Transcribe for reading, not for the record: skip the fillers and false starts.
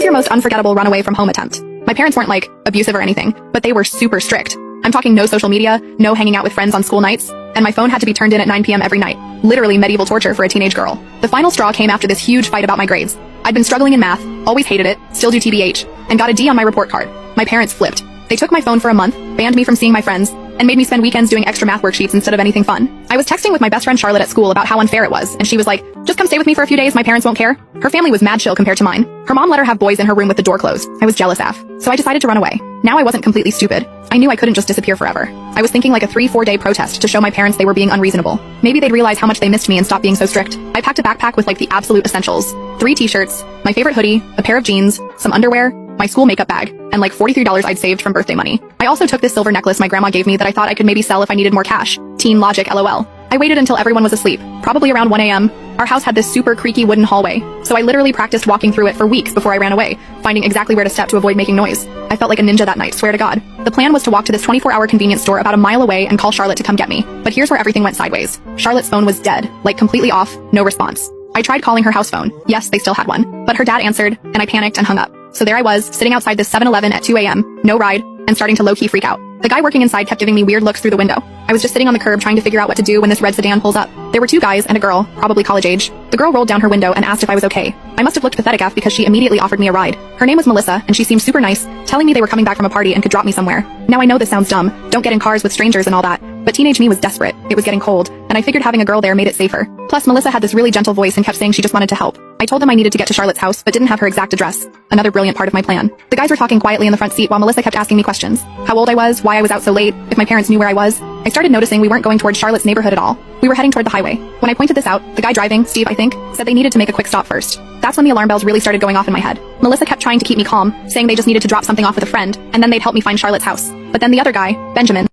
was your most unforgettable runaway from home attempt? My parents weren't like abusive or anything, but they were super strict. I'm talking no social media, no hanging out with friends on school nights, and my phone had to be turned in at 9 p.m. every night. Literally medieval torture for a teenage girl. The final straw came after this huge fight about my grades. I'd been struggling in math, always hated it, still do TBH, and got a D on my report card. My parents flipped. They took my phone for a month, banned me from seeing my friends, and made me spend weekends doing extra math worksheets instead of anything fun. I was texting with my best friend Charlotte at school about how unfair it was, and she was like, just come stay with me for a few days, my parents won't care. Her family was mad chill compared to mine. Her mom let her have boys in her room with the door closed. I was jealous AF. So I decided to run away. Now I wasn't completely stupid. I knew I couldn't just disappear forever. I was thinking like a 3-4 day protest to show my parents they were being unreasonable. Maybe they'd realize how much they missed me and stop being so strict. I packed a backpack with like the absolute essentials. 3 t-shirts, my favorite hoodie, a pair of jeans, some underwear, my school makeup bag, and like $43 I'd saved from birthday money. I also took this silver necklace my grandma gave me that I thought I could maybe sell if I needed more cash. Teen logic, LOL. I waited until everyone was asleep, probably around 1 a.m. Our house had this super creaky wooden hallway, so I literally practiced walking through it for weeks before I ran away, finding exactly where to step to avoid making noise. I felt like a ninja that night, swear to God. The plan was to walk to this 24-hour convenience store about a mile away and call Charlotte to come get me. But here's where everything went sideways. Charlotte's phone was dead, like completely off, no response. I tried calling her house phone. Yes, they still had one. But her dad answered, and I panicked and hung up. So there I was, sitting outside this 7-Eleven at 2 a.m., no ride, and starting to low-key freak out. The guy working inside kept giving me weird looks through the window. I was just sitting on the curb trying to figure out what to do when this red sedan pulls up. There were 2 guys and a girl, probably college age. The girl rolled down her window and asked if I was okay. I must have looked pathetic AF because she immediately offered me a ride. Her name was Melissa, and she seemed super nice, telling me they were coming back from a party and could drop me somewhere. Now I know this sounds dumb, don't get in cars with strangers and all that, but teenage me was desperate. It was getting cold, and I figured having a girl there made it safer. Plus, Melissa had this really gentle voice and kept saying she just wanted to help. I told them I needed to get to Charlotte's house, but didn't have her exact address. Another brilliant part of my plan. The guys were talking quietly in the front seat while Melissa kept asking me questions. How old I was, why I was out so late, if my parents knew where I was. I started noticing we weren't going towards Charlotte's neighborhood at all. We were heading toward the highway. When I pointed this out, the guy driving, Steve I think, said they needed to make a quick stop first. That's when the alarm bells really started going off in my head. Melissa kept trying to keep me calm, saying they just needed to drop something off with a friend, and then they'd help me find Charlotte's house. But then the other guy, Benjamin,